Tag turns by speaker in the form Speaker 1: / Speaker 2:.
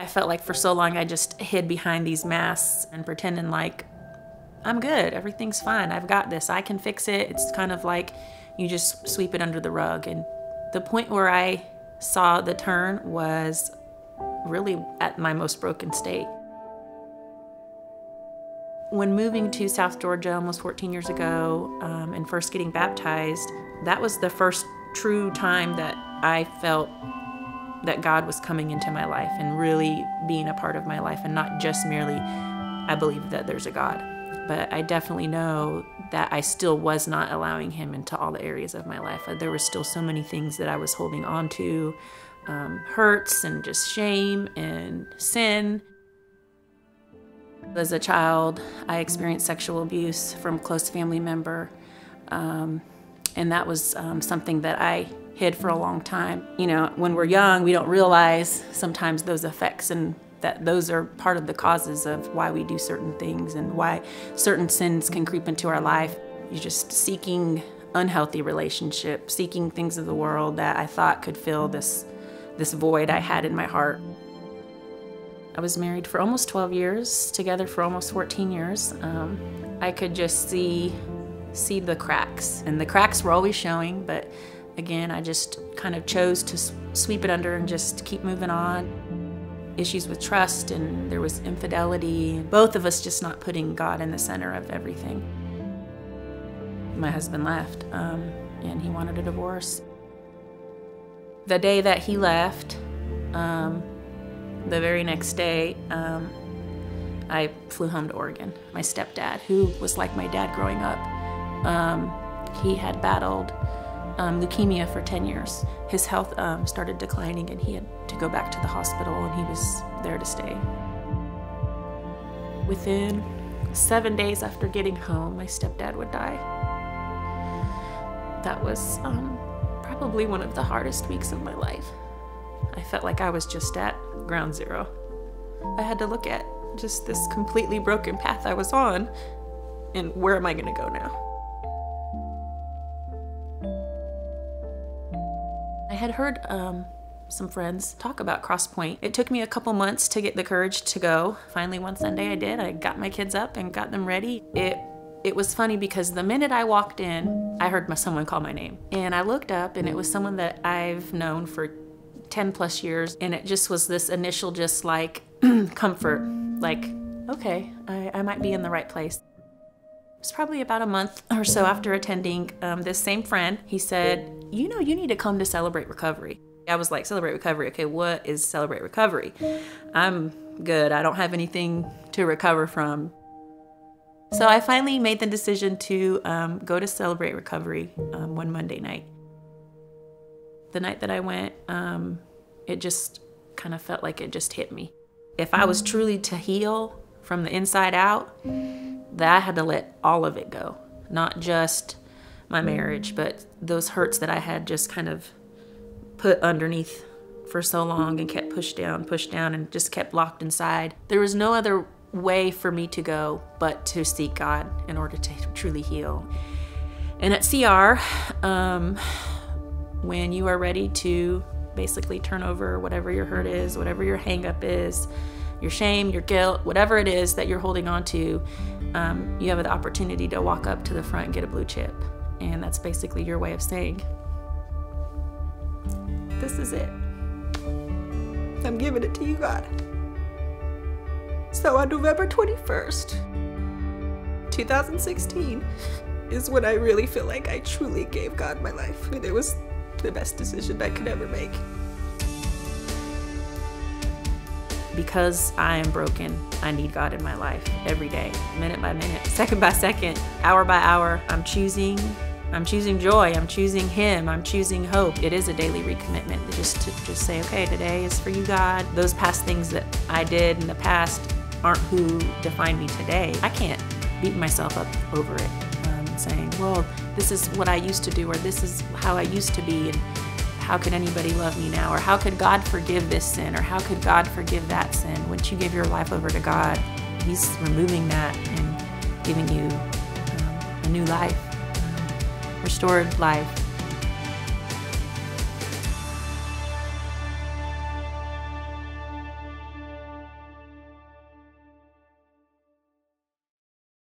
Speaker 1: I felt like for so long I just hid behind these masks and pretending like, I'm good, everything's fine, I've got this, I can fix it. It's kind of like you just sweep it under the rug. And the point where I saw the turn was really at my most broken state. When moving to South Georgia almost 14 years ago and first getting baptized, that was the first true time that I felt that God was coming into my life and really being a part of my life, and not just merely, I believe that there's a God. But I definitely know that I still was not allowing him into all the areas of my life. There were still so many things that I was holding on to, hurts and just shame and sin. As a child, I experienced sexual abuse from a close family member, and that was something that I hid for a long time. You know, when we're young, we don't realize sometimes those effects, and that those are part of the causes of why we do certain things and why certain sins can creep into our life. You're just seeking unhealthy relationships, seeking things of the world that I thought could fill this void I had in my heart. I was married for almost 12 years, together for almost 14 years. I could just see the cracks, and the cracks were always showing, but again, I just kind of chose to sweep it under and just keep moving on. Issues with trust, and there was infidelity. Both of us just not putting God in the center of everything. My husband left, and he wanted a divorce. The day that he left, the very next day, I flew home to Oregon. My stepdad, who was like my dad growing up, he had battled leukemia for 10 years. His health started declining, and he had to go back to the hospital, and he was there to stay. Within 7 days after getting home, my stepdad would die. That was probably one of the hardest weeks of my life. I felt like I was just at ground zero. I had to look at just this completely broken path I was on, and where am I gonna go now? I had heard some friends talk about CrossPointe. It took me a couple months to get the courage to go. Finally, one Sunday I did. I got my kids up and got them ready. It was funny because the minute I walked in, I heard someone call my name. And I looked up, and it was someone that I've known for 10 plus years. And it just was this initial just like comfort, like, okay, I might be in the right place. It was probably about a month or so after attending this same friend. He said, you know, you need to come to Celebrate Recovery. I was like, Celebrate Recovery? Okay, what is Celebrate Recovery? I'm good. I don't have anything to recover from. So I finally made the decision to go to Celebrate Recovery one Monday night. The night that I went, it just kind of felt like it just hit me. If I was truly to heal from the inside out, that I had to let all of it go. Not just my marriage, but those hurts that I had just kind of put underneath for so long and kept pushed down, and just kept locked inside. There was no other way for me to go but to seek God in order to truly heal. And at CR, when you are ready to basically turn over whatever your hurt is, whatever your hang-up is, your shame, your guilt, whatever it is that you're holding on to, you have the opportunity to walk up to the front and get a blue chip. And that's basically your way of saying, this is it. I'm giving it to you, God. So on November 21st, 2016, is when I really feel like I truly gave God my life. And it was the best decision I could ever make. Because I am broken, I need God in my life every day, minute by minute, second by second, hour by hour. I'm choosing joy, I'm choosing Him, I'm choosing hope. It is a daily recommitment to just say, okay, today is for you, God. Those past things that I did in the past aren't who define me today. I can't beat myself up over it, saying, well, this is what I used to do, or this is how I used to be, and how could anybody love me now? Or how could God forgive this sin? Or how could God forgive that sin? Once you give your life over to God, He's removing that and giving you a new life, restored life.